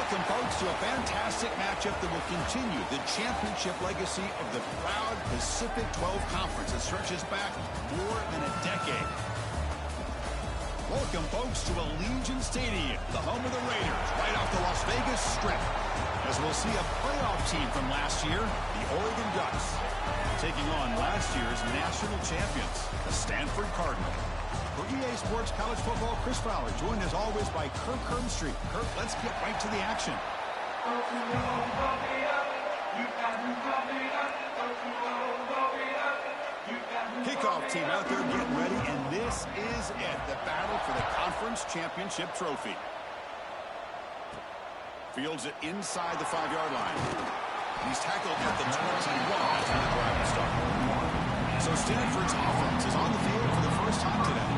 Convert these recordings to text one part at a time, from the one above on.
Welcome, folks, to a fantastic matchup that will continue the championship legacy of the proud Pacific 12 Conference that stretches back more than a decade. Welcome, folks, to Allegiant Stadium, the home of the Raiders, right off the Las Vegas Strip, as we'll see a playoff team from last year, the Oregon Ducks, taking on last year's national champions, the Stanford Cardinals. For EA Sports College Football, Chris Fowler, joined as always by Kirk Herbstreit. Kirk, let's get right to the action. Kickoff team out there getting ready, and this is it, the battle for the conference championship trophy. Fields it inside the 5-yard line. He's tackled at the 21. That's where the drive will start. So Stanford's offense is on the field for the first time today.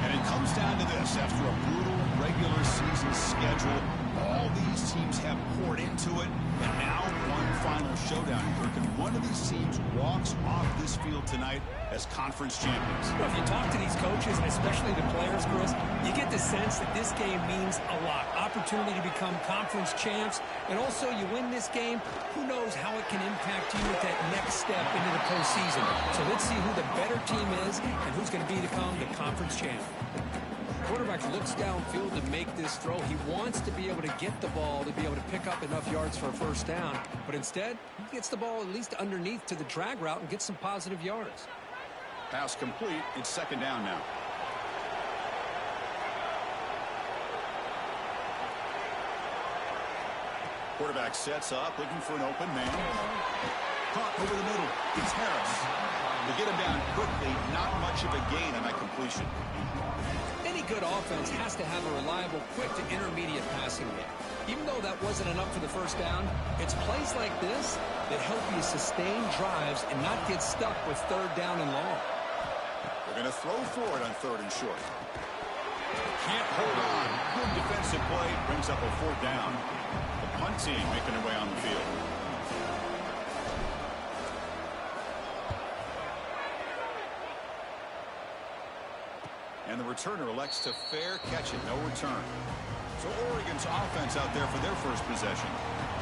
And it comes down to this. After a brutal regular season schedule, all these teams have poured into it. And now one final showdown, Kirk. And one of these teams walks off this field tonight as conference champions. Well, if you talk to these coaches, and especially the players, Chris, you get the sense that this game means a lot. Opportunity to become conference champs. And also, you win this game, who knows how it can impact you at that next step into the postseason. So let's see who the better team is and who's going to become the conference champ. Quarterback looks downfield to make this throw. He wants to be able to get the ball to be able to pick up enough yards for a first down. But instead, he gets the ball at least underneath to the drag route and gets some positive yards. Pass complete. It's second down now. Quarterback sets up, looking for an open man. Caught over the middle. It's Harris. To get him down quickly, not much of a gain on that completion. Any good offense has to have a reliable, quick to intermediate passing game. Even though that wasn't enough for the first down, it's plays like this that help you sustain drives and not get stuck with third down and long. They're going to throw forward on third and short. Can't hold on. Good defensive play. Brings up a fourth down. The punt team making their way on the field. And the returner elects to fair catch it. No return. So Oregon's offense out there for their first possession.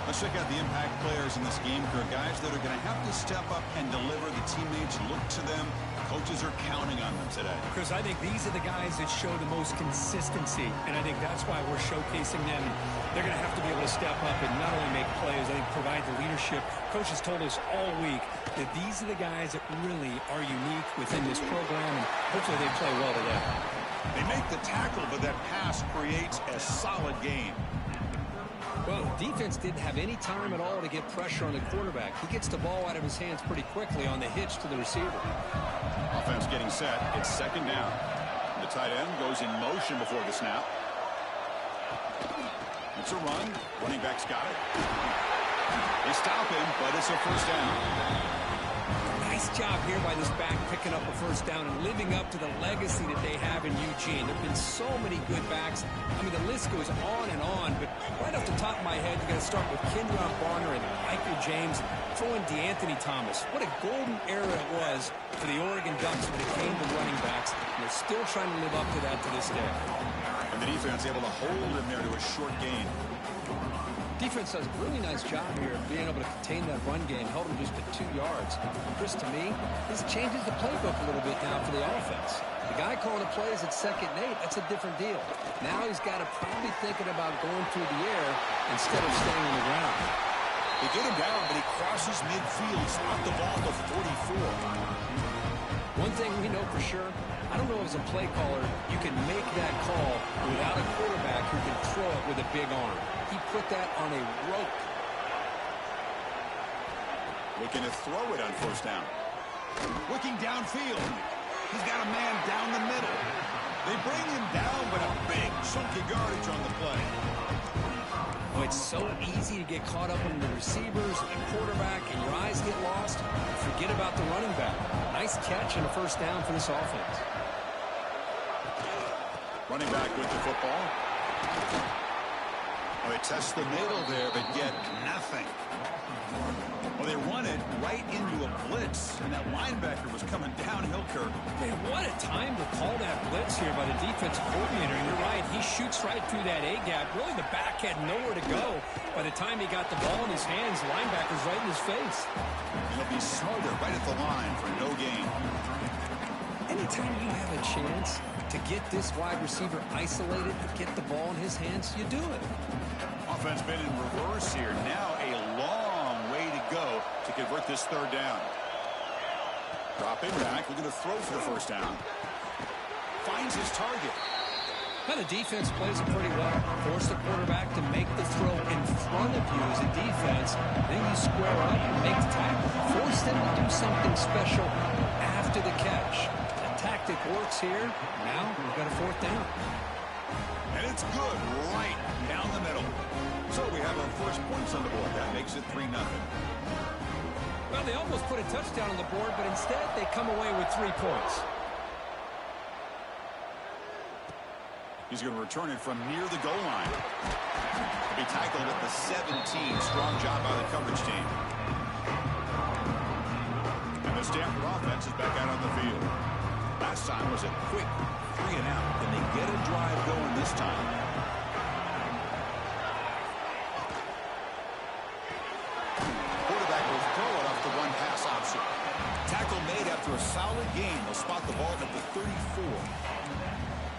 Let's check out the impact players in this game. There are guys that are going to have to step up and deliver. The teammates look to them. Coaches are counting on them today. Chris, I think these are the guys that show the most consistency, and I think that's why we're showcasing them. They're going to have to be able to step up and not only make plays, I think provide the leadership. Coaches told us all week that these are the guys that really are unique within this program, and hopefully they play well today. They make the tackle, but that pass creates a solid gain. Well, defense didn't have any time at all to get pressure on the quarterback. He gets the ball out of his hands pretty quickly on the hitch to the receiver. Offense getting set. It's second down. The tight end goes in motion before the snap. It's a run. Running back's got it. They stop him, but it's a first down. Nice job here by this back picking up a first down and living up to the legacy that they have in Eugene. There have been so many good backs. I mean, the list goes on and on, but right off the top of my head, you got to start with Kenyon Barner and Michael James, throw in DeAnthony Thomas. What a golden era it was for the Oregon Ducks when it came to running backs. And they're still trying to live up to that to this day. And the defense able to hold him there to a short gain. Defense does a really nice job here of being able to contain that run game, held him just at 2 yards. Chris, to me, this changes the playbook a little bit now for the offense. The guy calling the plays at 2nd and 8, that's a different deal. Now he's got to probably thinking about going through the air instead of staying on the ground. They get him down, but he crosses midfield, spot the ball to 44. One thing we know for sure, I don't know as a play caller, you can make that call without a quarterback who can throw it with a big arm. He put that on a rope. Looking to throw it on first down. Looking downfield. He's got a man down the middle. They bring him down, but a big chunk of yardage on the play. Oh, it's so easy to get caught up in the receivers and the quarterback, and your eyes get lost. Forget about the running back. Nice catch and a first down for this offense. Running back with the football. Oh, they test the middle there, but get nothing. Well, they run it right into a blitz, and that linebacker was coming downhill, Kirk. Man, what a time to call that blitz. blitz here by the defensive coordinator. And you're right, he shoots right through that A-gap. Really, the back had nowhere to go. By the time he got the ball in his hands, the linebacker's right in his face. He'll be smarter right at the line for no gain. Anytime you have a chance to get this wide receiver isolated and get the ball in his hands, you do it. Offense been in reverse here. Now a long way to go to convert this third down. Dropping back, looking to throw for the first down. Finds his target. Now the defense plays it pretty well. Force the quarterback to make the throw in front of you as a defense. Then you square up and make the tackle. Force them to do something special after the catch. The tactic works here. Now we've got a fourth down. And it's good right down the middle. So we have our first points on the board. That makes it 3-0. Well, they almost put a touchdown on the board, but instead they come away with 3 points. He's going to return it from near the goal line. He'll be tackled at the 17. Strong job by the coverage team. And the Stanford offense is back out on the field. Last time was a quick 3 and out. Can they get a drive going this time? Tackle made after a solid game. They'll spot the ball at the 34.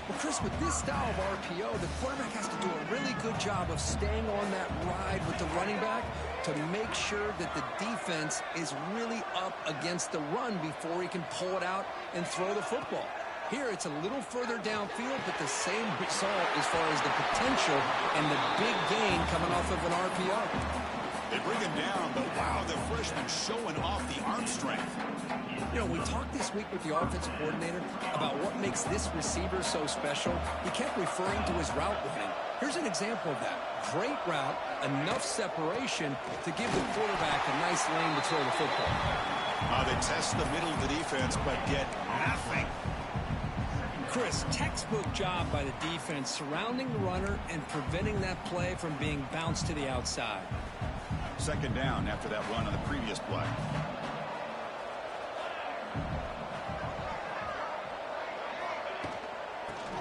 Well, Chris, with this style of RPO, the quarterback has to do a really good job of staying on that ride with the running back to make sure that the defense is really up against the run before he can pull it out and throw the football. Here, it's a little further downfield, but the same result as far as the potential and the big gain coming off of an RPO. They bring him down, but wow, the freshman showing off the arm strength. You know, we talked this week with the offensive coordinator about what makes this receiver so special. He kept referring to his route running. Here's an example of that. Great route, enough separation to give the quarterback a nice lane to throw the football. They test the middle of the defense, but get nothing. Chris, textbook job by the defense surrounding the runner and preventing that play from being bounced to the outside. Second down after that run on the previous play.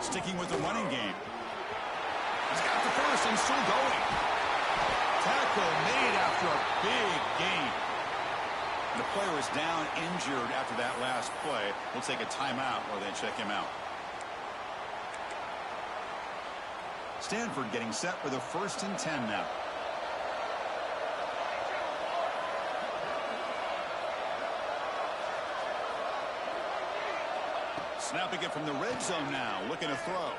Sticking with the running game. He's got the first and still going. Tackle made after a big gain. The player is down injured after that last play. We'll take a timeout while they check him out. Stanford getting set for the 1st and 10 now. Snapping it from the red zone now, looking to throw.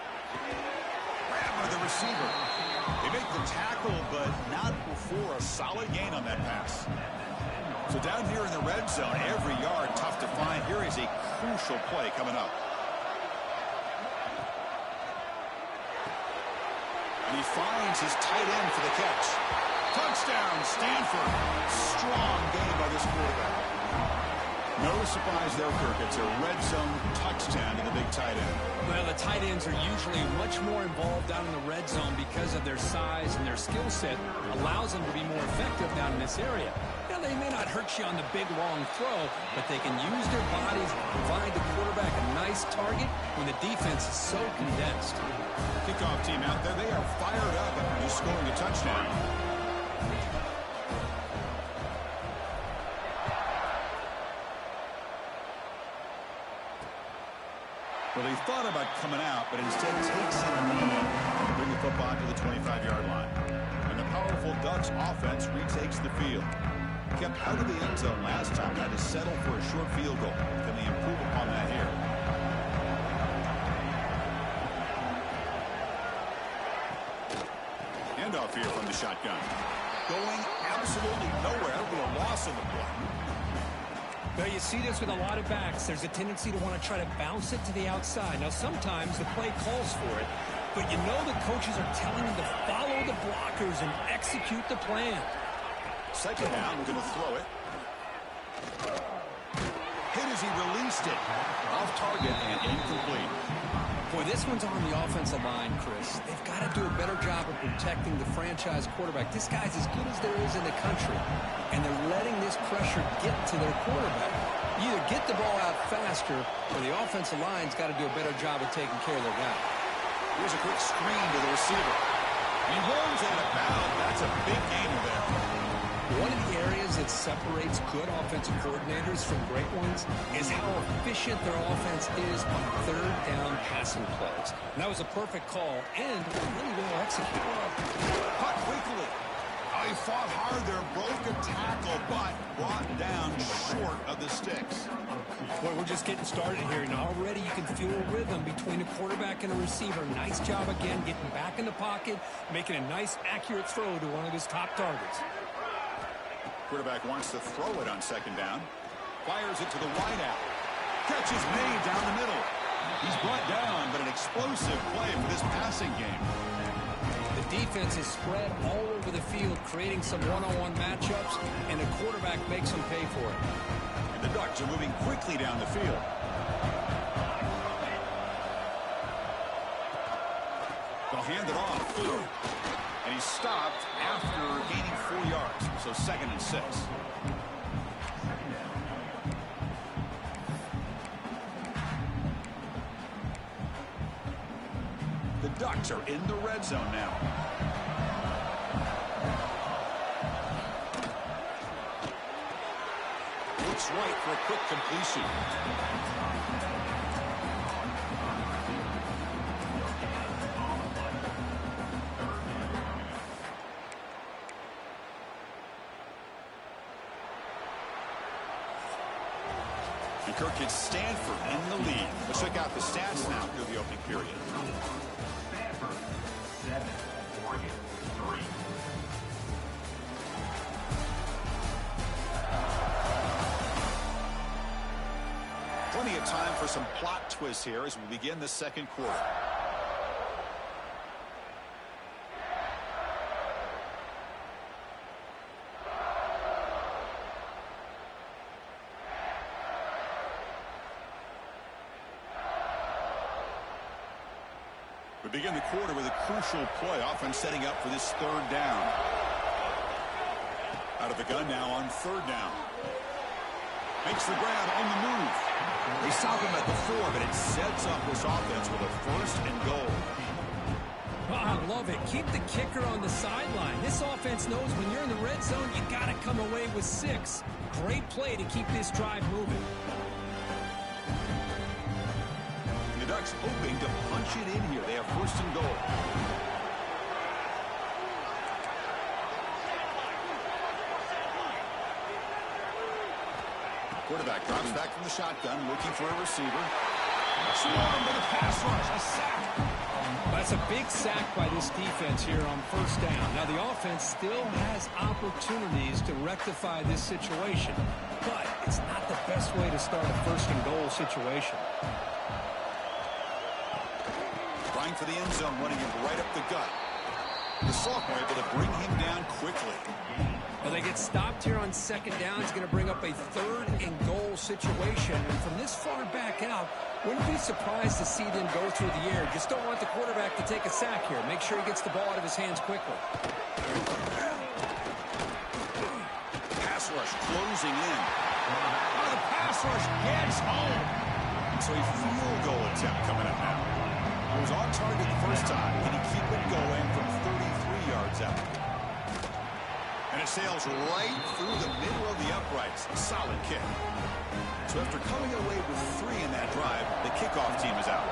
Grab by the receiver. They make the tackle, but not before a solid gain on that pass. So down here in the red zone, every yard tough to find. Here is a crucial play coming up. And he finds his tight end for the catch. Touchdown, Stanford. Strong game by this quarterback. No surprise there, Kirk. It's a red zone touchdown to the big tight end. Well, the tight ends are usually much more involved down in the red zone because of their size and their skill set allows them to be more effective down in this area. Now, they may not hurt you on the big, long throw, but they can use their bodies to provide the quarterback a nice target when the defense is so condensed. Kickoff team out there. They are fired up after just scoring a touchdown. Well, he thought about coming out, but instead takes a knee to bring the football to the 25-yard line. And the powerful Ducks offense retakes the field. Kept out of the end zone last time, had to settle for a short field goal. Can they improve upon that here? Handoff here from the shotgun. Going absolutely nowhere with a loss in the play. Well, you see this with a lot of backs. There's a tendency to want to try to bounce it to the outside. Now, sometimes the play calls for it, but you know the coaches are telling them to follow the blockers and execute the plan. Second down, we're going to throw it. Hit as he released it. Off target and incomplete. Boy, this one's on the offensive line, Chris. They've got to do a better job of protecting the franchise quarterback. This guy's as good as there is in the country, and they're letting this pressure get to their quarterback. You either get the ball out faster, or the offensive line's got to do a better job of taking care of their guy. Here's a quick screen to the receiver. He rolls out of bounds. That's a big gain there. One of the areas that separates good offensive coordinators from great ones is how efficient their offense is on third down passing plays. And that was a perfect call and really well executed. Caught quickly. He fought hard there, broke a tackle, but brought down short of the sticks. Boy, we're just getting started here, and already you can feel a rhythm between a quarterback and a receiver. Nice job again getting back in the pocket, making a nice, accurate throw to one of his top targets. Quarterback wants to throw it on second down. Fires it to the wideout. Catch is made down the middle. He's brought down, but an explosive play for this passing game. The defense is spread all over the field, creating some one-on-one matchups, and the quarterback makes them pay for it. And the Ducks are moving quickly down the field. They'll hand it off. And he's stopped after gaining 4 yards. So 2nd and 6. The Ducks are in the red zone now. Looks right for a quick completion. And Kirk gets Stanford in the lead. Let's check out the stats now through the opening period. Stanford, 7, Oregon, 3. Plenty of time for some plot twists here as we begin the second quarter. We begin the quarter with a crucial play, offense setting up for this third down. Out of the gun now on third down. Makes the grab on the move. They stop him at the 4, but it sets up this offense with a 1st and goal. Oh, I love it. Keep the kicker on the sideline. This offense knows when you're in the red zone, you got to come away with 6. Great play to keep this drive moving. The Ducks hoping to punch it in here. They have 1st and goal. Quarterback drops back from the shotgun, looking for a receiver. Swarmed with a pass rush, a sack. That's a big sack by this defense here on 1st down. Now, the offense still has opportunities to rectify this situation, but it's not the best way to start a 1st and goal situation. Trying for the end zone, running him right up the gut. The sophomore able to bring him down quickly. Well, they get stopped here on 2nd down. It's going to bring up a 3rd and goal situation. And from this far back out, wouldn't be surprised to see them go through the air. Just don't want the quarterback to take a sack here. Make sure he gets the ball out of his hands quickly. Pass rush closing in. Oh, the pass rush gets home. So a field goal attempt coming up now. He was on target the first time. Can he keep it going from 33 yards out? And it sails right through the middle of the uprights. Solid kick. So after coming away with 3 in that drive, the kickoff team is out.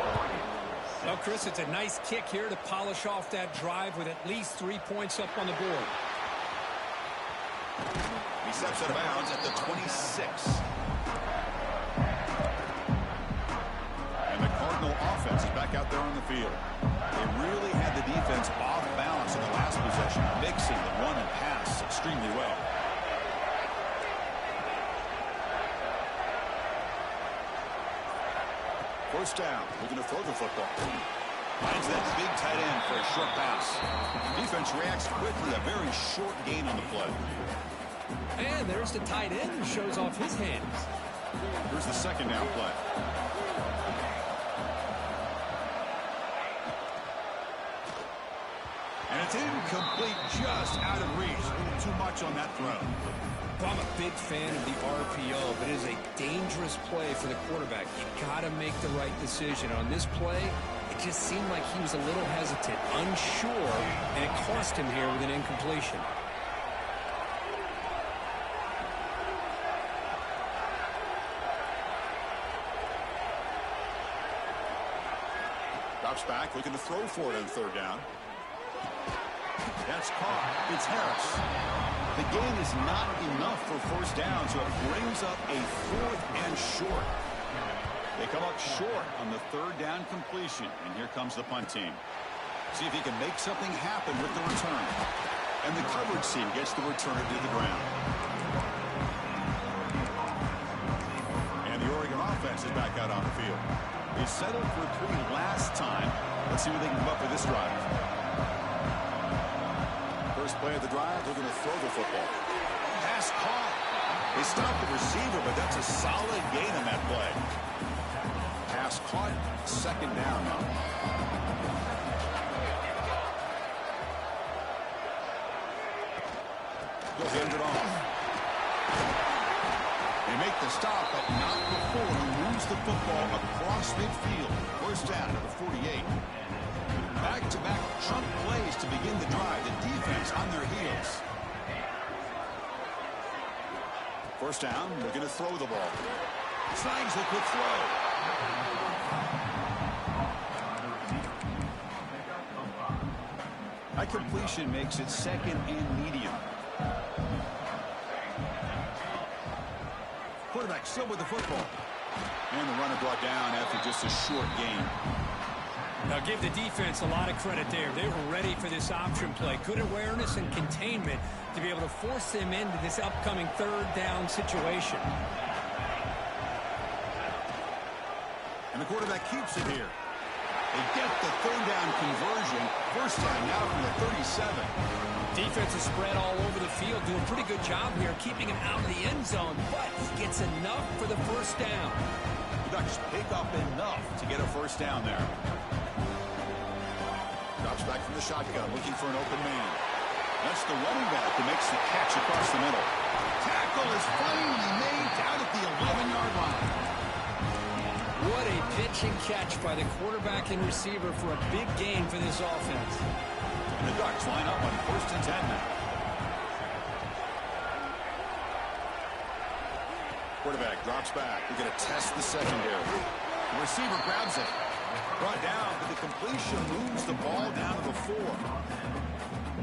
Well, Chris, it's a nice kick here to polish off that drive with at least 3 points up on the board. He steps out of bounds at the 26. And the Cardinal offense is back out there on the field. They really had the defense off balance in the last possession, mixing the run and pass extremely well. First down, looking to throw the football. Finds that big tight end for a short pass. Defense reacts quickly, a very short gain on the play. And there's the tight end who shows off his hands. Here's the 2nd down play. And That's incomplete, just out of reach. A little too much on that throw. Well, I'm a big fan of the RPO, but it is a dangerous play for the quarterback. You got to make the right decision. On this play, it just seemed like he was a little hesitant, unsure, and it cost him here with an incompletion. Drops back, looking to throw for it on third down. That's caught. It's Harris. The gain is not enough for first down, so it brings up a 4th and short. They come up short on the third down completion, and here comes the punt team. See if he can make something happen with the return. And the coverage team gets the return to the ground. And the Oregon offense is back out on the field. They settled for 3 last time. Let's see what they can come up with this drive. First play of the drive, they're going to throw the football. Pass caught. They stopped the receiver, but that's a solid gain on that play. Pass caught, second down now. They'll hand it off. They make the stop, but not before he moves the football across midfield. First down at the 48. Back-to-back chunk plays to begin the drive. The defense on their heels. First down, they're going to throw the ball. Snags the quick throw. That completion makes it second and medium. Quarterback still with the football. And the runner brought down after just a short gain. Now give the defense a lot of credit there. They were ready for this option play. Good awareness and containment to be able to force them into this upcoming third down situation. And the quarterback keeps it here. They get the third down conversion. First down now from the 37. Defense is spread all over the field. Do a pretty good job here keeping him out of the end zone. But he gets enough for the first down. The Ducks pick up enough to get a first down there. Drops back from the shotgun, looking for an open man. That's the running back who makes the catch across the middle. Tackle is finally made down at the 11-yard line. What a pitch and catch by the quarterback and receiver for a big gain for this offense. And the Ducks line up on first and 10 now. Quarterback drops back. They're going to test the secondary. The receiver grabs it. Brought down, but the completion moves the ball down to the 4.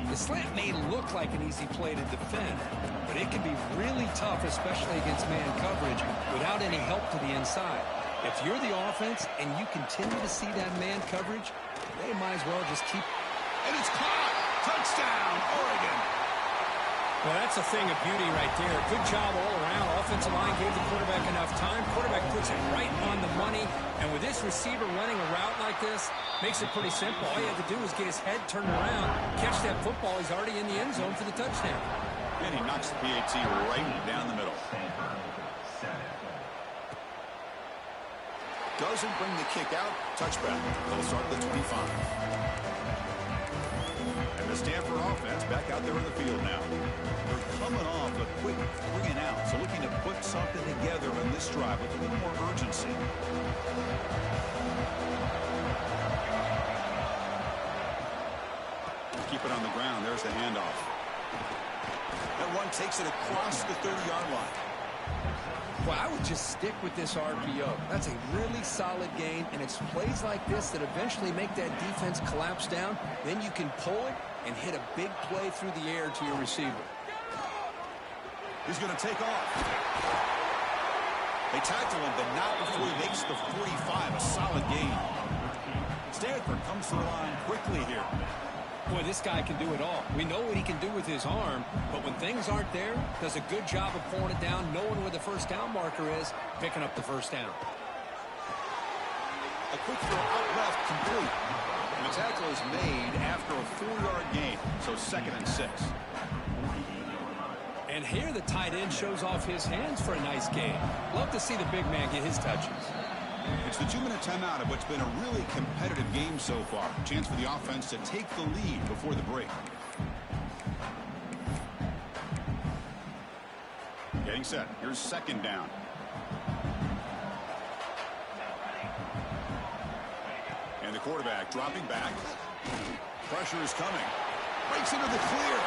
The slant may look like an easy play to defend, but it can be really tough, especially against man coverage, without any help to the inside. If you're the offense and you continue to see that man coverage, they might as well just keep. And it's caught! Touchdown, Oregon! Well, that's a thing of beauty right there. Good job all around. Offensive line gave the quarterback enough time. Quarterback puts it right on the money. And with this receiver running a route like this, makes it pretty simple. All you have to do is get his head turned around, catch that football. He's already in the end zone for the touchdown. And he knocks the PAT right down the middle. Doesn't bring the kick out. Touchback. They'll start the 25. And the Stanford offense back out there in the field now. They're coming off a quick 3 and out, so looking to put something together in this drive with a little more urgency. Keep it on the ground. There's the handoff. That one takes it across the 30-yard line. Well, I would just stick with this RPO. That's a really solid gain, and it's plays like this that eventually make that defense collapse down. Then you can pull it and hit a big play through the air to your receiver. He's going to take off. They tackle him, but not before he makes the 45. A solid gain. Stanford comes to the line quickly here. Boy, this guy can do it all. We know what he can do with his arm, but when things aren't there, does a good job of pulling it down, knowing where the first down marker is, picking up the first down. A quick throw out left, complete. And the tackle is made after a 4-yard gain, so 2nd and 6. And here the tight end shows off his hands for a nice gain. Love to see the big man get his touches. It's the 2-minute timeout of what's been a really competitive game so far. Chance for the offense to take the lead before the break. Getting set. Here's second down. And the quarterback dropping back. Pressure is coming. Breaks into the clear.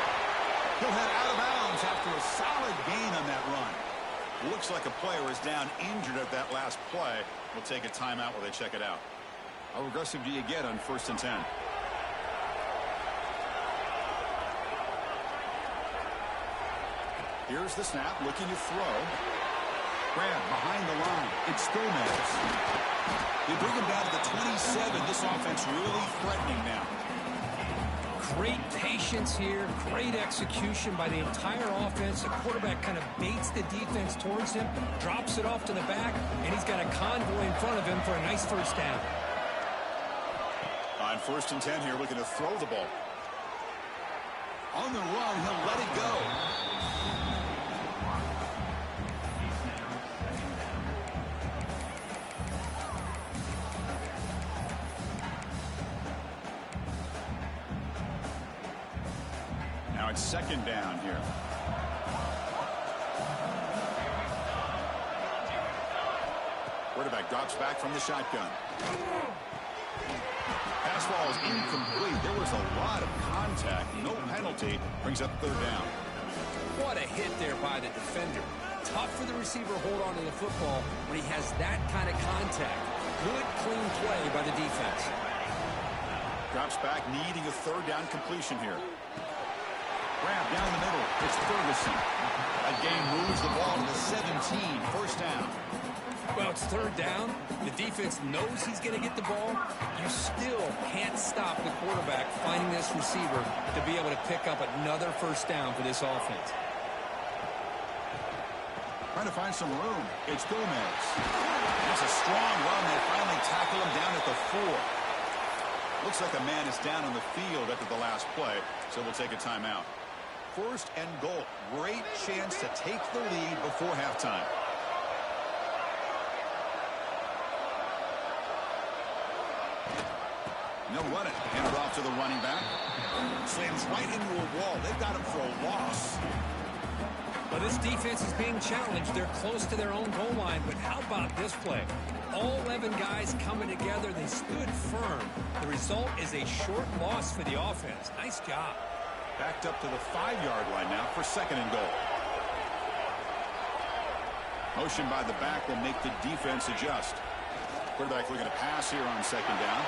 He'll head out of bounds after a solid gain on that run. Looks like a player is down injured at that last play. We'll take a timeout while they check it out. How aggressive do you get on 1st and 10? Here's the snap, looking to throw. Grab behind the line. It's Gomez. They bring him down to the 27. This offense really threatening now. Great patience here, great execution by the entire offense. The quarterback kind of baits the defense towards him, drops it off to the back, and he's got a convoy in front of him for a nice first down. On 1st and 10 here, looking to throw the ball. On the run, he'll let it go. Now it's second down here. Quarterback drops back from the shotgun. Pass ball is incomplete. There was a lot of contact. No penalty. Brings up 3rd down. What a hit there by the defender. Tough for the receiver to hold on to the football when he has that kind of contact. Good, clean play by the defense. Drops back, needing a 3rd down completion here. Grab down the middle. It's Ferguson. That game moves the ball to the 17. First down. Well, it's 3rd down. The defense knows he's going to get the ball. You still can't stop the quarterback finding this receiver to be able to pick up another first down for this offense. Trying to find some room. It's Gomez. It's a strong run. They finally tackle him down at the 4. Looks like a man is down on the field after the last play, so we'll take a timeout. 1st and goal. Great chance to take the lead before halftime. And they'll run it. Hand it off to the running back. Slams right into a wall. They've got him for a loss. Well, this defense is being challenged. They're close to their own goal line, but how about this play? All 11 guys coming together. They stood firm. The result is a short loss for the offense. Nice job. Backed up to the 5-yard line now for 2nd and goal. Motion by the back will make the defense adjust. Quarterback looking to pass here on 2nd down.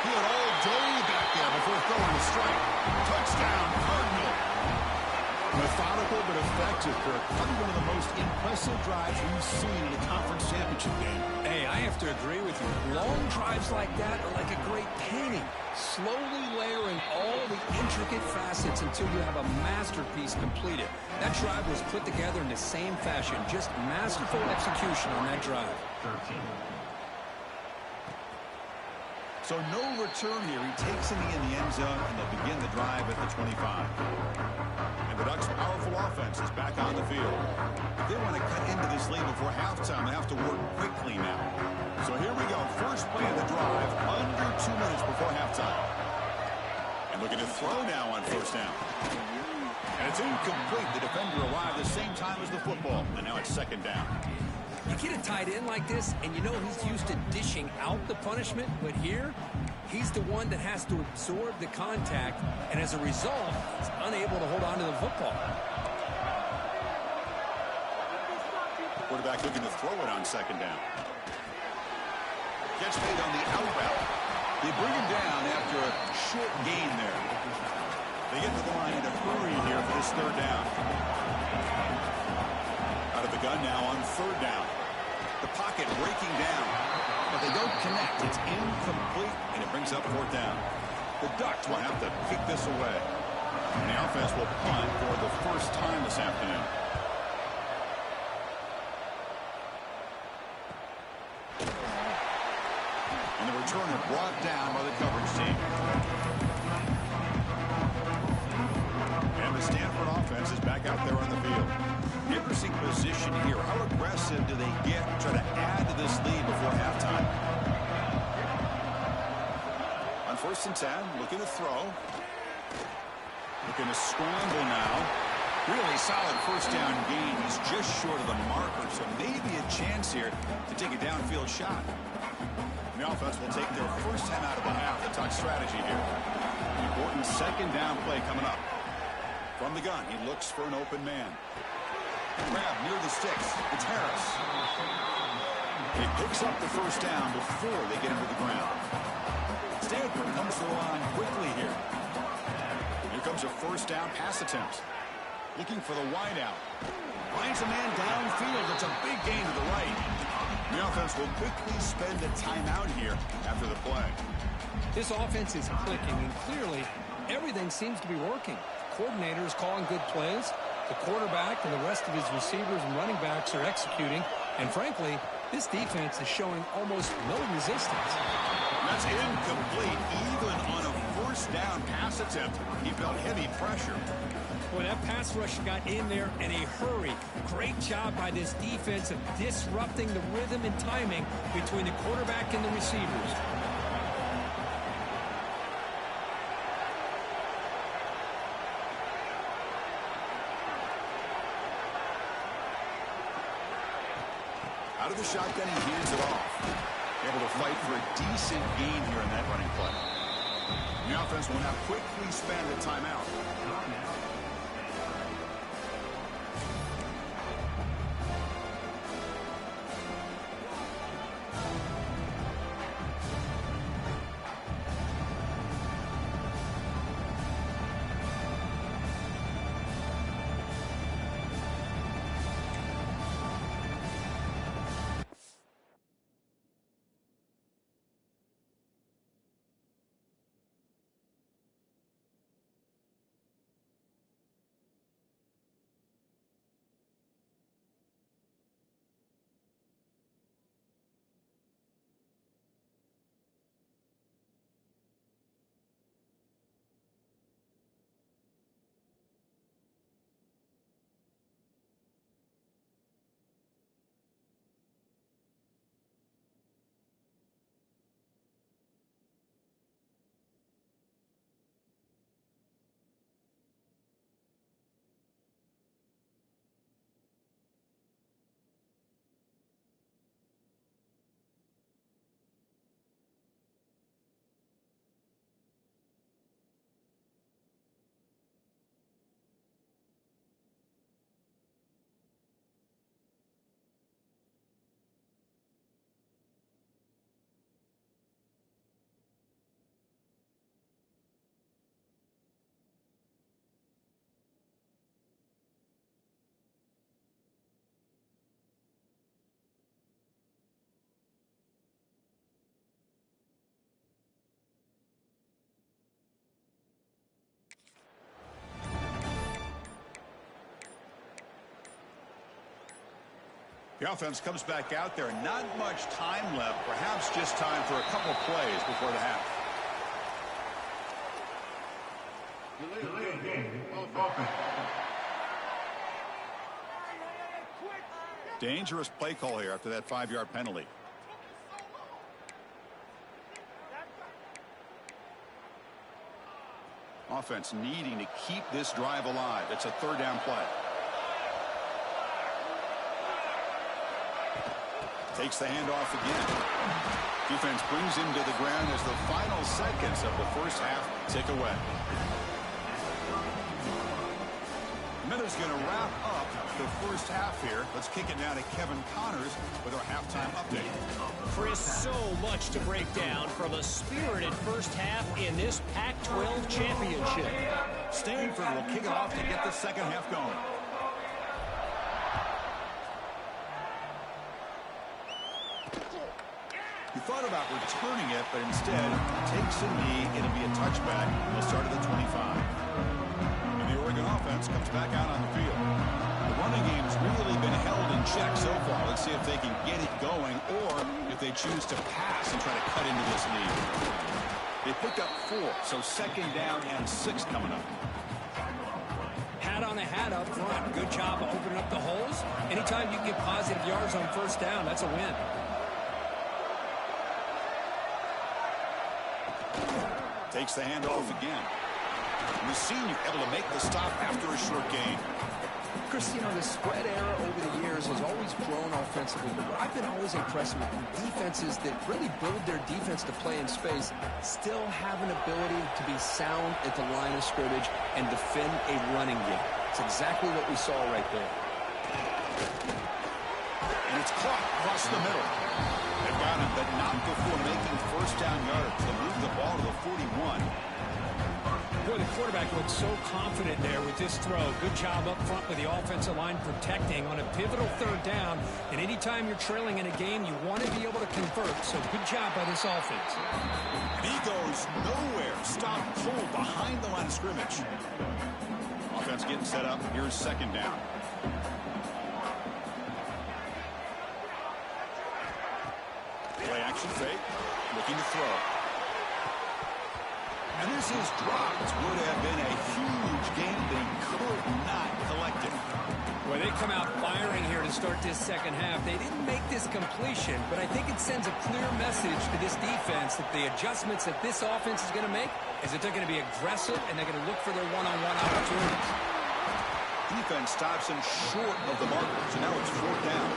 He had all day back there before throwing the strike. Touchdown, Cardinal. Methodical but effective, Kirk. Probably one of the most impressive drives we've seen in a conference championship game. Hey, I have to agree with you. Long drives like that are like a great painting. Slowly layering all the intricate facets until you have a masterpiece completed. That drive was put together in the same fashion. Just masterful execution on that drive. 13. So no return here. He takes it in the end zone, and they'll begin the drive at the 25. And the Ducks' powerful offense is back on the field. If they want to cut into this lead before halftime, they have to work quickly now. So here we go. First play of the drive, under 2 minutes before halftime. And looking to throw now on 1st down. And it's incomplete. The defender arrived the same time as the football, and now it's 2nd down. You get a tight end like this, and you know he's used to dishing out the punishment, but here, he's the one that has to absorb the contact, and as a result, he's unable to hold on to the football. Quarterback looking to throw it on 2nd down. Gets made on the out route. They bring him down after a short gain there. They get to the line in a hurry here for this 3rd down. Out of the gun now on 3rd down. The pocket breaking down, but they don't connect. It's incomplete, and it brings up 4th down. The Ducks will have to kick this away. And the offense will punt for the first time this afternoon. And the returner brought down by the coverage team. And the Stanford offense is back out there on the field. Interesting position here. How aggressive do they get to try to add to this lead before halftime? first and 10, looking to throw. Looking to scramble now. Really solid first down gain. He's just short of the marker, so maybe a chance here to take a downfield shot. The offense will take their first 10 out of the half. The talk strategy here. Important second down play coming up. From the gun, he looks for an open man. Grab near the sticks. It's Harris. He picks up the first down before they get him to the ground. Stanford comes to the line quickly here. Here comes a first down pass attempt. Looking for the wide out. Finds a man downfield. It's a big gain to the right. The offense will quickly spend a timeout here after the play. This offense is clicking, and clearly everything seems to be working. Coordinator is calling good plays. The quarterback and the rest of his receivers and running backs are executing. And frankly, this defense is showing almost no resistance. That's incomplete. Even on a first down pass attempt, he felt heavy pressure. Well, that pass rush got in there in a hurry. Great job by this defense of disrupting the rhythm and timing between the quarterback and the receivers. Out of the shotgun, he hands it off. Able to fight for a decent gain here in that running play. The offense will now quickly spend the timeout. The offense comes back out there. Not much time left. Perhaps just time for a couple plays before the half. Dangerous play call here after that 5-yard penalty. Offense needing to keep this drive alive. It's a third down play. Takes the handoff again. Defense brings him to the ground as the final seconds of the first half tick away. And that is going to wrap up the first half here. Let's kick it now to Kevin Connors with our halftime update. Chris, so much to break down from a spirited first half in this Pac-12 championship. Stanford will kick it off to get the second half going. He thought about returning it, but instead takes a knee. It'll be a touchback. He'll start at the 25. And the Oregon offense comes back out on the field. The running game's really been held in check so far. Let's see if they can get it going or if they choose to pass and try to cut into this lead. They picked up 4, so second down and 6 coming up. Hat on a hat up front. Good job of opening up the holes. Anytime you can get positive yards on first down, that's a win. Takes the handoff again. And the senior able to make the stop after a short gain. Chris, you know, the spread era over the years has always grown offensively, but what I've been always impressed with defenses that really build their defense to play in space still have an ability to be sound at the line of scrimmage and defend a running game. It's exactly what we saw right there. And it's caught across the middle. They've got him, but not before making first down yards. They'll move the ball to the 41. Boy, the quarterback looked so confident there with this throw. Good job up front with the offensive line protecting on a pivotal third down. And anytime you're trailing in a game, you want to be able to convert. So good job by this offense. And he goes nowhere. Stop cold behind the line of scrimmage. Offense getting set up. Here's second down. Play action fake. Looking to throw. And this is dropped. Would have been a huge game, but he could not collect it. Well, they come out firing here to start this second half. They didn't make this completion, but I think it sends a clear message to this defense that the adjustments that this offense is going to make is that they're going to be aggressive and they're going to look for their one-on-one opportunities. Defense stops him short of the marker, so now it's fourth down.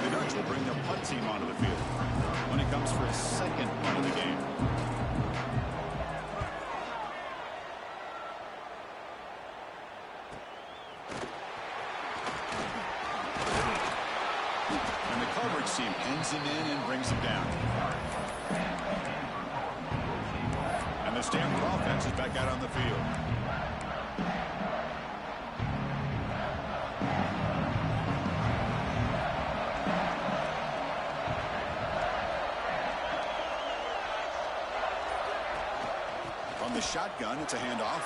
The Ducks will bring their punt team onto the field when it comes for his second punt of the game. Team ends him in and brings him down. And the Stanford offense is back out on the field. From the shotgun, it's a handoff.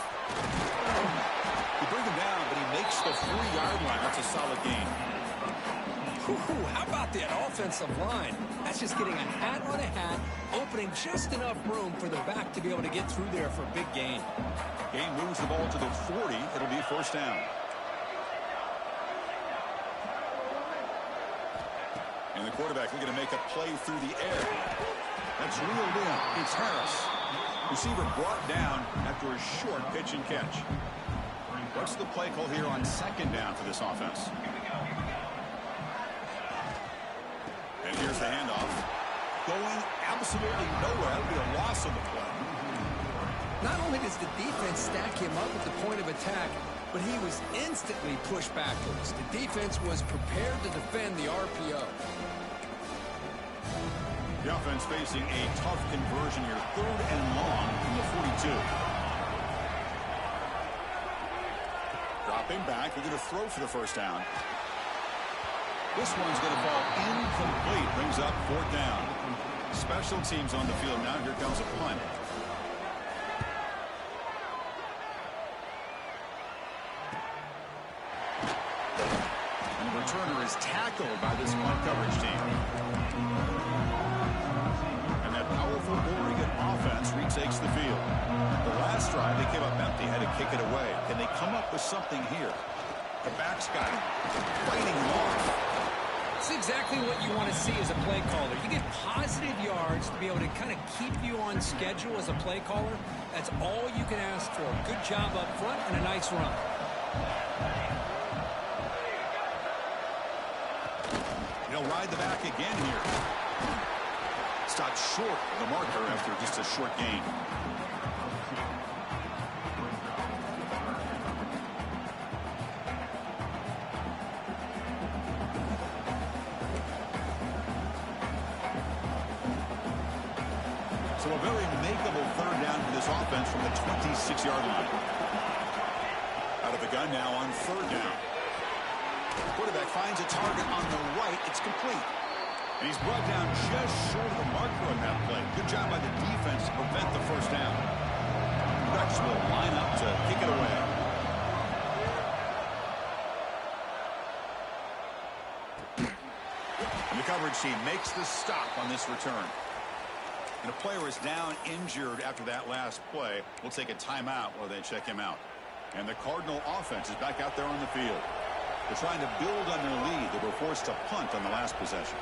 They bring him down, but he makes the 3-yard line. That's a solid gain. How about that offensive line? That's just getting a hat on a hat, opening just enough room for the back to be able to get through there for a big gain. Gain moves the ball to the 40. It'll be first down. And the quarterback looking to make a play through the air. That's reeled in. It's Harris. Receiver brought down after a short pitch and catch. What's the play call here on second down for this offense? And here's the handoff. Going absolutely nowhere. That would be a loss of the play. Not only does the defense stack him up at the point of attack, but he was instantly pushed backwards. The defense was prepared to defend the RPO. The offense facing a tough conversion here. 3rd and long from the 42. Dropping back. We're going to throw for the first down. This one's going to fall incomplete. Brings up 4th down. Special teams on the field now. Here comes a punt. And the returner is tackled by this punt coverage team. And that powerful Oregon offense retakes the field. The last drive, they came up empty, had to kick it away. Can they come up with something here? The back's got him, fighting him off. It's exactly what you want to see as a play caller. You get positive yards to be able to kind of keep you on schedule as a play caller. That's all you can ask for. Good job up front and a nice run. He'll ride the back again here. Stopped short of the marker after just a short gain. So a very makeable 3rd down for this offense from the 26-yard line. Out of the gun now on 3rd down. The quarterback finds a target on the right. It's complete. And he's brought down just short of the marker on that play. Good job by the defense to prevent the first down. The Ducks will line up to kick it away. And the coverage team makes the stop on this return. And a player is down injured after that last play. We'll take a timeout while they check him out. And the Cardinal offense is back out there on the field. They're trying to build on their lead. They were forced to punt on the last possession.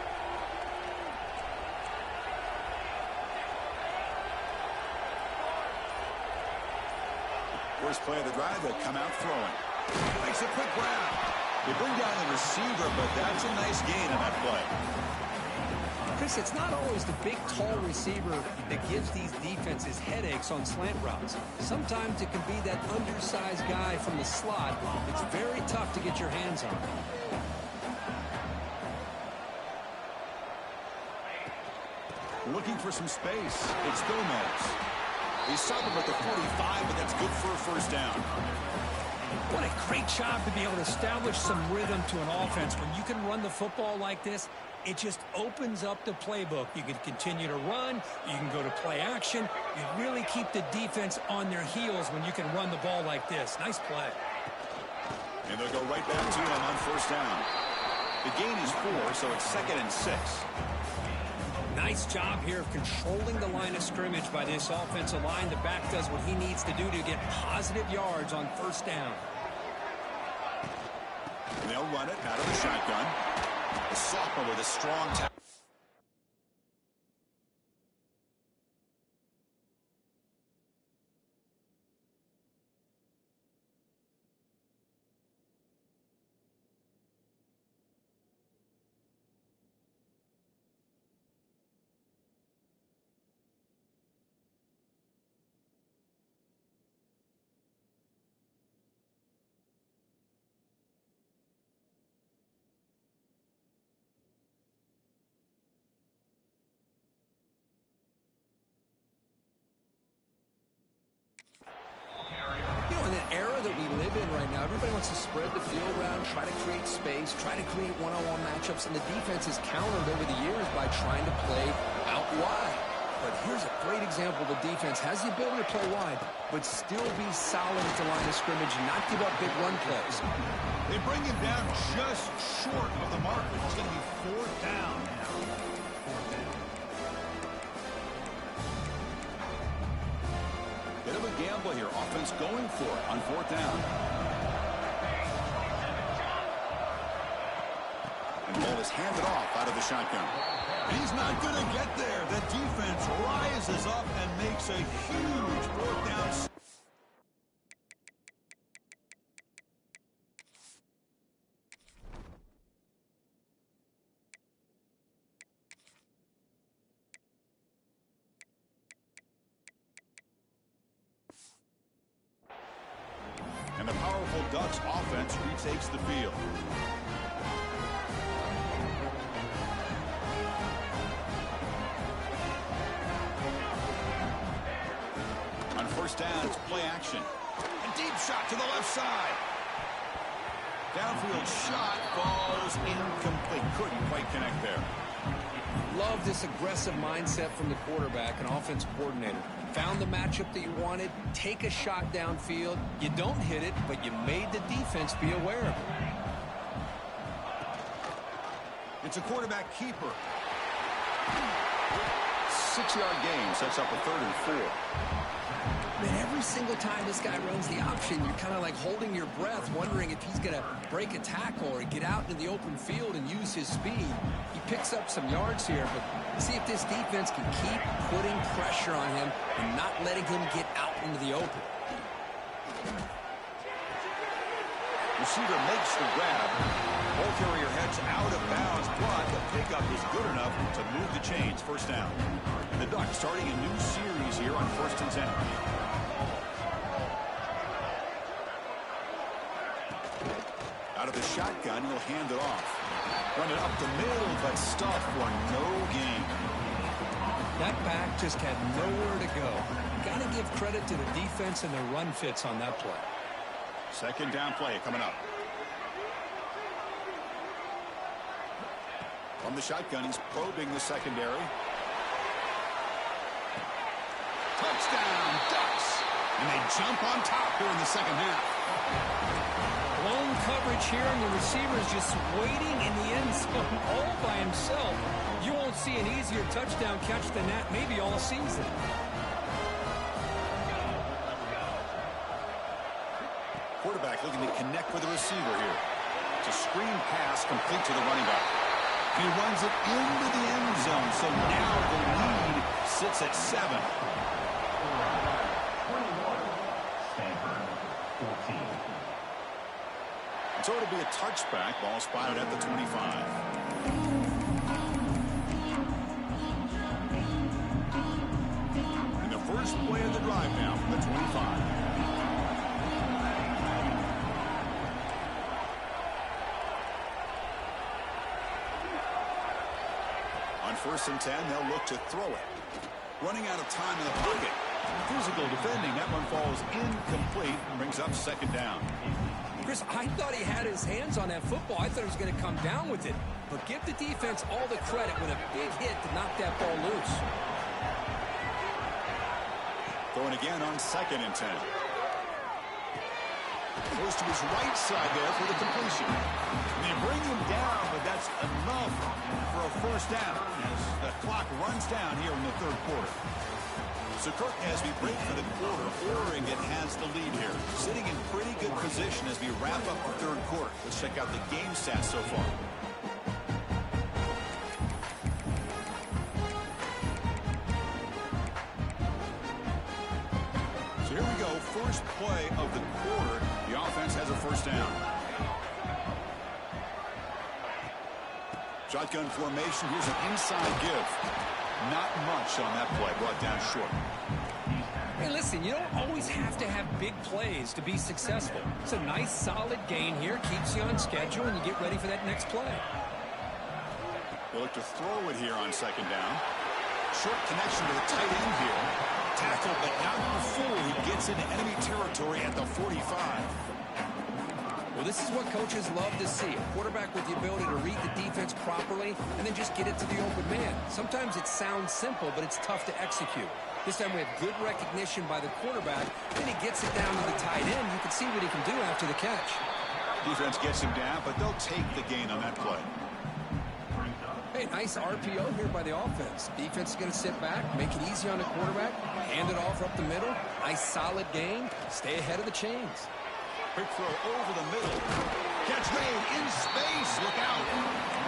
First play of the drive, they come out throwing. Makes a quick grab. They bring down the receiver, but that's a nice gain on that play. Chris, it's not always the big, tall receiver that gives these defenses headaches on slant routes. Sometimes it can be that undersized guy from the slot. It's very tough to get your hands on. Looking for some space. It's Gomez. He stopped him at the 45, but that's good for a first down. What a great job to be able to establish some rhythm to an offense. When you can run the football like this, it just opens up the playbook. You can continue to run. You can go to play action. You really keep the defense on their heels when you can run the ball like this. Nice play. And they'll go right back to him on first down. The gain is 4, so it's 2nd and 6. Nice job here of controlling the line of scrimmage by this offensive line. The back does what he needs to do to get positive yards on first down. They'll run it out of the shotgun. The sophomore with a strong tackle. In an era that we live in right now, everybody wants to spread the field around, try to create space, try to create one-on-one matchups, and the defense has countered over the years by trying to play out wide. But here's a great example. The defense has the ability to play wide, but still be solid at the line of scrimmage and not give up big run plays. They bring him down just short of the marker. It's going to be 4th down now. Bit of a gamble here. Offense going for it on 4th down. And the ball is handed off out of the shotgun. He's not going to get there. The defense rises up and makes a huge 4th down. And the powerful Ducks offense retakes the field. On first down, it's play action. A deep shot to the left side. Downfield shot falls incomplete. Couldn't quite connect there. Love this aggressive mindset from the quarterback and offense coordinator. Found the matchup that you wanted, take a shot downfield. You don't hit it, but you made the defense be aware of it. It's a quarterback keeper. 6-yard gain sets up a 3rd and 4. Man, every single time this guy runs the option, you're kind of like holding your breath, wondering if he's going to break a tackle or get out into the open field and use his speed. He picks up some yards here, but see if this defense can keep putting pressure on him and not letting him get out into the open. Receiver makes the grab. Ball carrier heads out of bounds, but the pickup is good enough to move the chains. First down. And the Ducks starting a new series here on 1st and 10. Out of the shotgun, he'll hand it off. Run it up the middle, but stuffed for no gain. That back just had nowhere to go. Got to give credit to the defense and their run fits on that play. 2nd down play coming up. From the shotgun, he's probing the secondary. Touchdown, Ducks! And they jump on top here in the second half. Blown coverage here, and the receiver is just waiting in the end zone all by himself. You won't see an easier touchdown catch than that maybe all season. Quarterback looking to connect with the receiver here. It's a screen pass complete to the running back. He runs it into the end zone, so now the lead sits at 7. be a touchback. Ball spotted at the 25. And the first play of the drive now from the 25. On 1st and 10, they'll look to throw it. Running out of time in the pocket. Physical defending. That one falls incomplete and brings up 2nd down. Chris, I thought he had his hands on that football. I thought he was going to come down with it. But give the defense all the credit with a big hit to knock that ball loose. Going again on 2nd and 10. Goes to his right side there for the completion. They bring him down, but that's enough for a 1st down as the clock runs down here in the 3rd quarter. So, Kirk, as we break for the quarter, Oregon has the lead here. Sitting in pretty good position as we wrap up the 3rd quarter. Let's check out the game stats so far. So here we go. First play of the quarter. The offense has a 1st down. Shotgun formation. Here's an inside give. Not much on that play. Brought down short. Hey, listen, you don't always have to have big plays to be successful. It's a nice, solid gain here. Keeps you on schedule, and you get ready for that next play. They'll look to throw it here on 2nd down. Short connection to the tight end here. Tackle, but not before he gets into enemy territory at the 45. Well, this is what coaches love to see. A quarterback with the ability to read the defense properly and then just get it to the open man. Sometimes it sounds simple, but it's tough to execute. This time we have good recognition by the quarterback. Then he gets it down to the tight end. You can see what he can do after the catch. Defense gets him down, but they'll take the gain on that play. Hey, nice RPO here by the offense. Defense is going to sit back, make it easy on the quarterback, hand it off up the middle. Nice solid gain. Stay ahead of the chains. Quick throw over the middle. Catch made in space. Look out.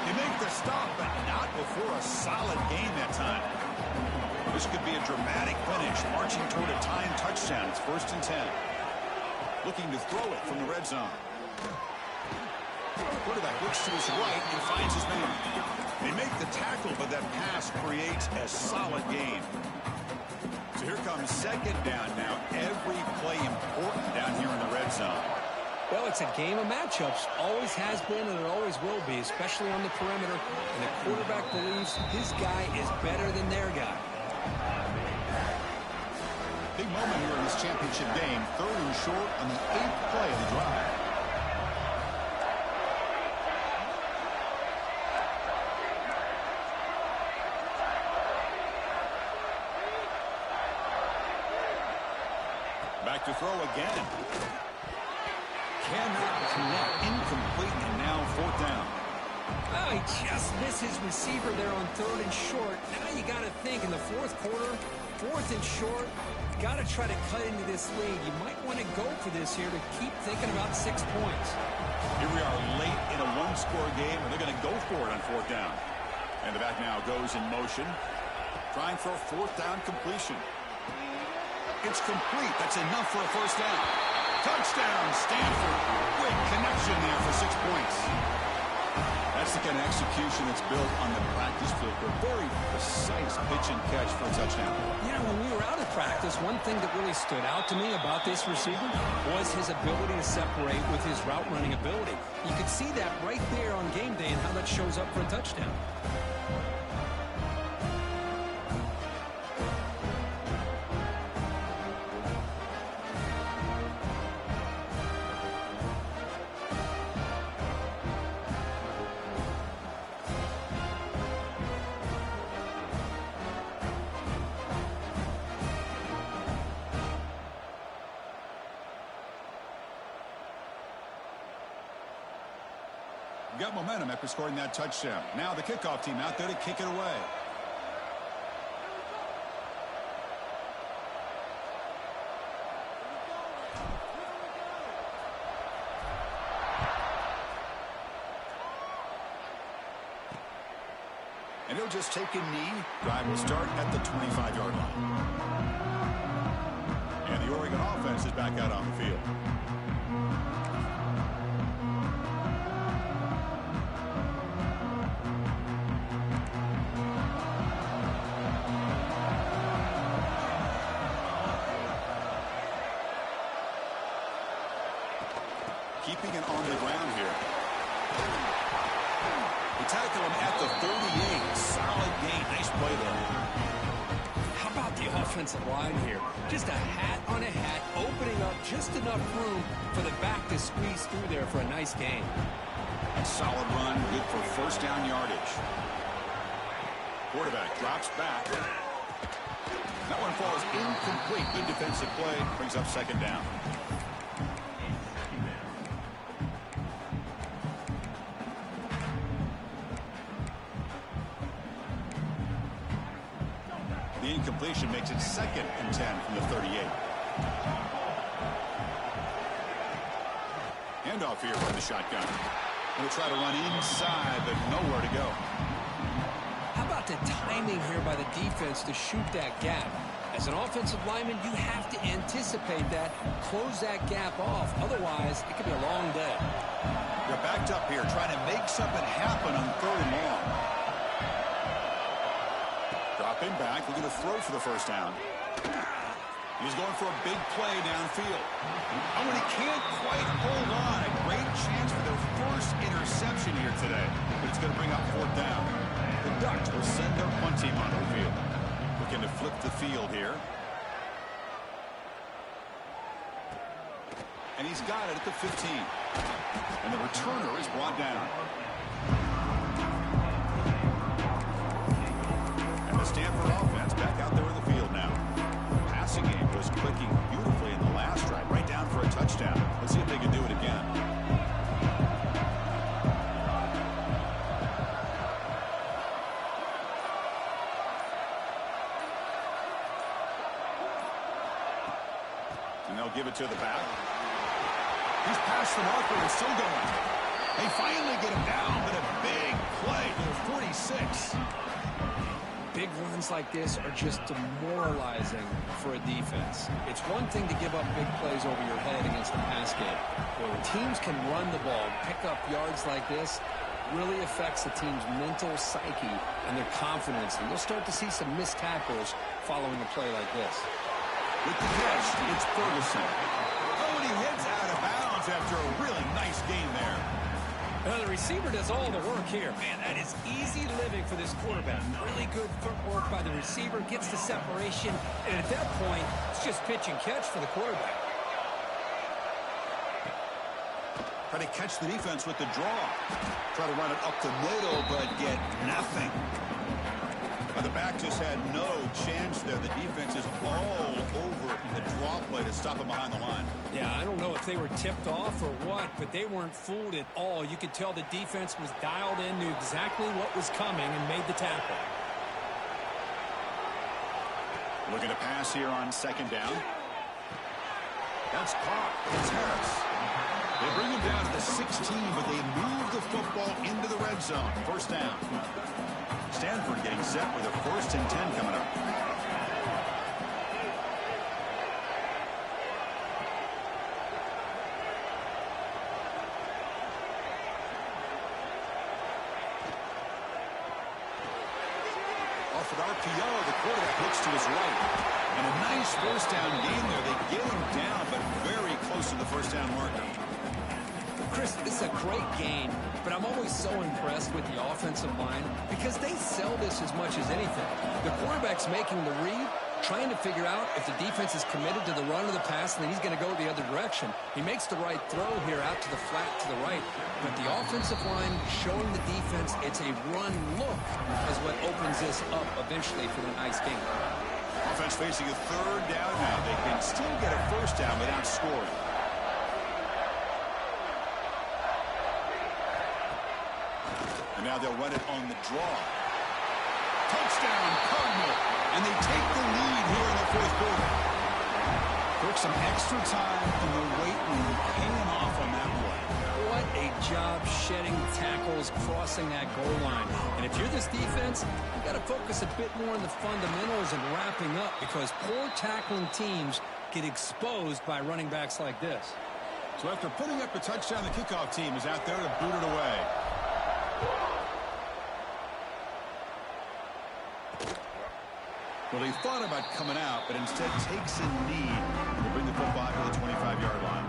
They make the stop, but not before a solid gain that time. This could be a dramatic finish, marching toward a tying touchdown. It's 1st and 10. Looking to throw it from the red zone. Quarterback looks to his right and finds his man. They make the tackle, but that pass creates a solid gain. So here comes 2nd down now. Every play important down here in the red zone. Well, it's a game of matchups. Always has been and it always will be, especially on the perimeter. And the quarterback believes his guy is better than their guy. Big moment here in this championship game. 3rd and short on the 8th play of the drive. Back to throw again. Cannot connect. Incomplete, and now 4th down. Oh, he just missed his receiver there on 3rd and short. Now you got to think in the 4th quarter, 4th and short, got to try to cut into this lead. You might want to go for this here to keep thinking about 6 points. Here we are late in a 1-score game, and they're going to go for it on 4th down. And the back now goes in motion, trying for a 4th down completion. It's complete. That's enough for a 1st down. Touchdown, Stanford. Quick connection there for 6 points. That's the kind of execution that's built on the practice field. A very precise pitch and catch for a touchdown. You know, when we were out of practice, one thing that really stood out to me about this receiver was his ability to separate with his route running ability. You could see that right there on game day and how that shows up for a touchdown. Got momentum after scoring that touchdown. Now the kickoff team out there to kick it away. And he'll just take a knee. Drive will start at the 25-yard line. And the Oregon offense is back out on the field. keeping it on the ground here. They tackle him at the 38. Solid gain. Nice play there. How about the offensive line here? Just a hat on a hat, opening up just enough room for the back to squeeze through there for a nice gain. A solid run, good for first down yardage. Quarterback drops back. That one falls incomplete. Good defensive play. Brings up second down. The incompletion makes it 2nd and 10 from the 38. Handoff here from the shotgun. We'll try to run inside, but nowhere to go. How about the timing here by the defense to shoot that gap? As an offensive lineman, you have to anticipate that, close that gap off. Otherwise, it could be a long day. They're backed up here, trying to make something happen on 3rd and long. Dropping back, looking to throw for the first down. He's going for a big play downfield. Oh, and he can't quite hold on. A great chance for their first interception here today. But it's going to bring up 4th down. The Ducks will send their punt team onto the field. Looking to flip the field here. And he's got it at the 15. And the returner is brought down. And the Stanford offense back out there in the field now. Passing game was clicking beautifully in the last drive, right down for a touchdown. Let's see if they can do it again. And they'll give it to the back. He's past the marker and still going. They finally get him down, but a big play for 46. Big runs like this are just demoralizing for a defense. It's one thing to give up big plays over your head against the pass game. But when teams can run the ball, pick up yards like this, really affects the team's mental psyche and their confidence. And you'll start to see some missed tackles following a play like this. With the catch, it's Ferguson. Oh, and he heads out of bounds after a really nice game there. The receiver does all the work here. Man, that is easy living for this quarterback. Really good footwork by the receiver, gets the separation, and at that point, it's just pitch and catch for the quarterback. Try to catch the defense with the draw. Try to run it up the middle, but get nothing. The back just had no chance there. The defense is all over the draw play to stop him behind the line. Yeah, I don't know if they were tipped off or what, but they weren't fooled at all. You could tell the defense was dialed in, knew exactly what was coming, and made the tackle. Looking to pass here on 2nd down. That's caught. It's Harris. They bring him down to the 16, but they move the football into the red zone. First down. Stanford getting set with a 1st and 10 coming up. Off an RPO, the quarterback looks to his right. And a nice first down gain there. They get him down, but very close to the first down marker. Chris, this is a great game, but I'm always so impressed with the offensive line because they sell this as much as anything. The quarterback's making the read, trying to figure out if the defense is committed to the run or the pass, and then he's going to go the other direction. He makes the right throw here out to the flat to the right, but the offensive line showing the defense it's a run look is what opens this up eventually for the nice game. Offense facing a 3rd down now. They can still get a first down without scoring. And now they'll run it on the draw. Touchdown, Cardinal. And they take the lead here in the 4th quarter. Took some extra time in the weight room paying off on that play. What a job shedding tackles, crossing that goal line. And if you're this defense, you've got to focus a bit more on the fundamentals and wrapping up because poor tackling teams get exposed by running backs like this. So after putting up a touchdown, the kickoff team is out there to boot it away. Well, he thought about coming out, but instead takes a knee to bring the football to the 25-yard line.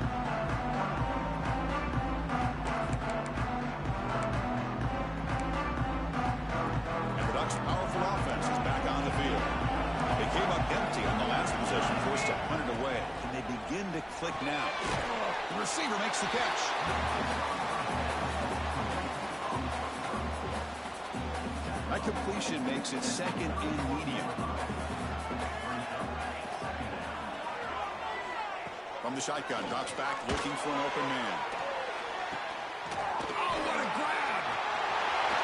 playbook empty on the last possession, forced to punt it away. Can they begin to click now? The receiver makes the catch. That completion makes it second and medium. From the shotgun, drops back, looking for an open man. Oh, what a grab!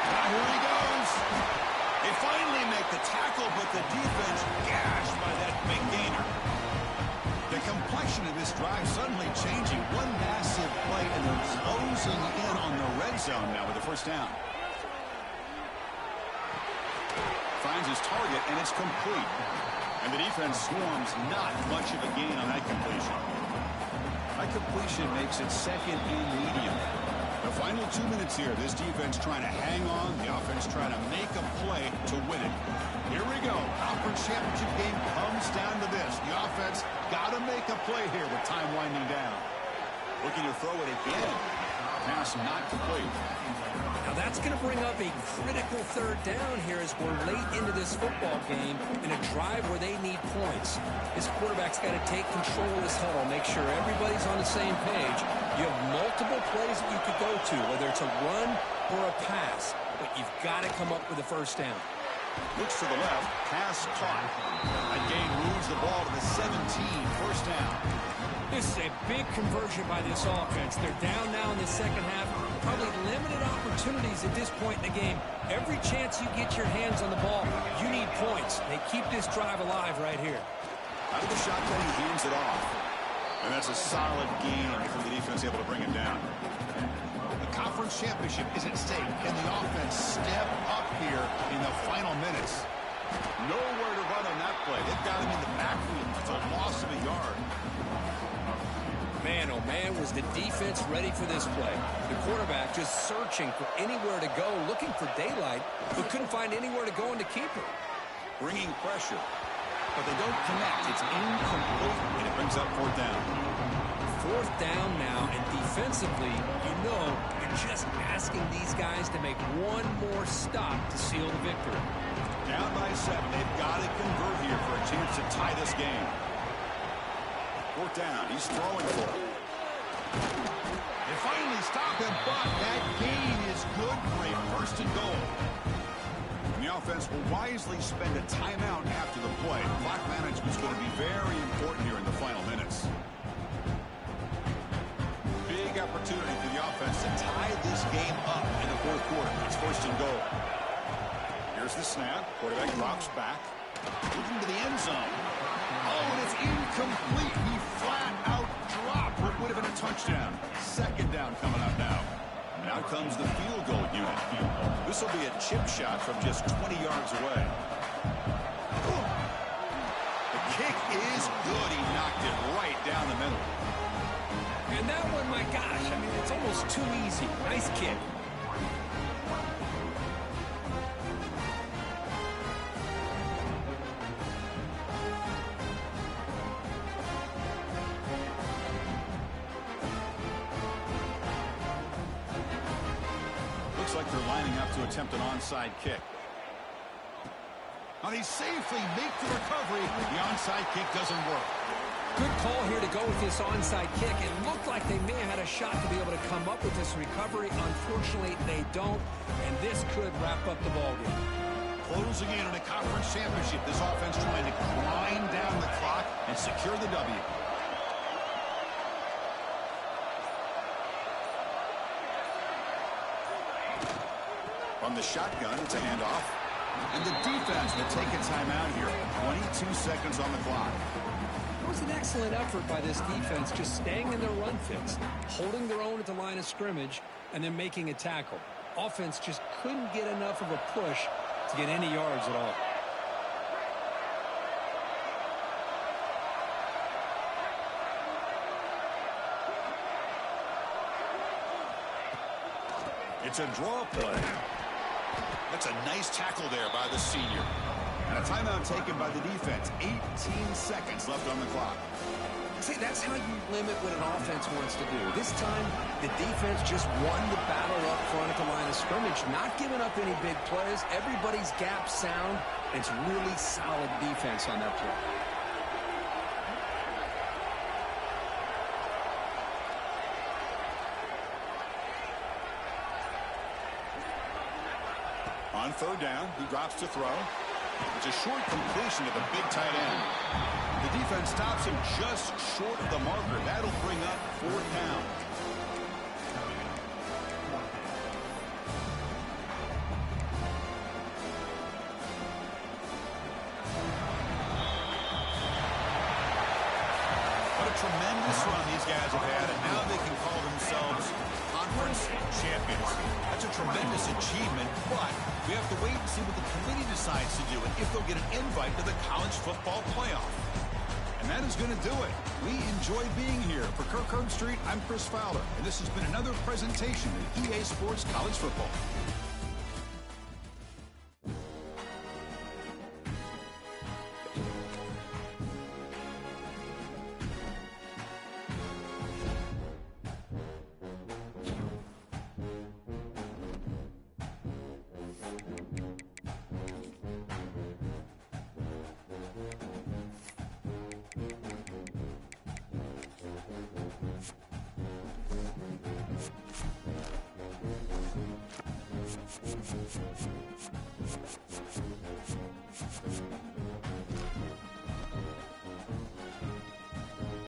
Now here he goes. They finally make the tackle, but the defense gashed by that big gainer. The complexion of this drive suddenly changing. One massive play, and they're closing in on the red zone now with the first down. Finds his target, and it's complete. And the defense swarms, not much of a gain on that completion. That completion makes it second and medium. The final 2 minutes here, this defense trying to hang on, the offense trying to make a play to win it. Here we go. Conference championship game comes down to this. The offense got to make a play here with time winding down. Looking to throw it again. Pass not complete. Now that's going to bring up a critical third down here as we're late into this football game in a drive where they need points. This quarterback's got to take control of this huddle, make sure everybody's on the same page. You have multiple plays that you could go to, whether it's a run or a pass, but you've got to come up with a first down. Looks to the left, pass caught. That gain moves the ball to the 17, first down. This is a big conversion by this offense. They're down now in the second half. Probably limited opportunities at this point in the game. Every chance you get your hands on the ball, you need points. They keep this drive alive right here. Out of the shotgun, he hands it off. And that's a solid gain for the defense able to bring him down. The conference championship is at stake. Can the offense step up here in the final minutes? Nowhere to run on that play. They've got him in the backfield. It's a loss of a yard. Man, oh man, was the defense ready for this play. The quarterback just searching for anywhere to go, looking for daylight, but couldn't find anywhere to go in the keeper. Bringing pressure, but they don't connect. It's incomplete, and it brings up fourth down. Fourth down now, and defensively, you know, you're just asking these guys to make one more stop to seal the victory. Down by 7. They've got to convert here for a chance to tie this game. Fourth down. He's throwing for it. They finally stop him, but that gain is good for a first and goal. And the offense will wisely spend a timeout after the play. Clock management is going to be very important here in the final minutes. Big opportunity for the offense to tie this game up in the fourth quarter. It's first and goal. Here's the snap. Quarterback drops back. Looking to the end zone. Oh, and it's incomplete. He flat out dropped what would have been a touchdown. Second down coming up now. And out comes the field goal unit. This will be a chip shot from just 20 yards away. The kick is good. He knocked it right down the middle. And that one, my gosh, I mean, it's almost too easy. Nice kick. Looks like they're lining up to attempt an onside kick. Now they safely make the recovery. The onside kick doesn't work. Good call here to go with this onside kick. It looked like they may have had a shot to be able to come up with this recovery. Unfortunately, they don't, and this could wrap up the ballgame. Closing in on a conference championship. This offense trying to grind down the clock and secure the W. From the shotgun, it's a handoff. And the defense will take a timeout here. 22 seconds on the clock. It was an excellent effort by this defense, just staying in their run fits, holding their own at the line of scrimmage, and then making a tackle. Offense just couldn't get enough of a push to get any yards at all. It's a draw play. That's a nice tackle there by the senior. And a timeout taken by the defense. 18 seconds left on the clock. See, that's how you limit what an offense wants to do. This time, the defense just won the battle up front at the line of scrimmage, not giving up any big plays. Everybody's gap sound. It's really solid defense on that play. On third down, he drops to throw. It's a short completion to the big tight end. The defense stops him just short of the marker. That'll bring up fourth down. What a tremendous run these guys have had, and now they can call themselves conference champions. That's a tremendous achievement, but we have to wait and see what the committee decides to do and if they'll get an invite to the college football playoff. And that is going to do it. We enjoy being here. For Kirk Herbstreit, I'm Chris Fowler, and this has been another presentation of EA Sports College Football.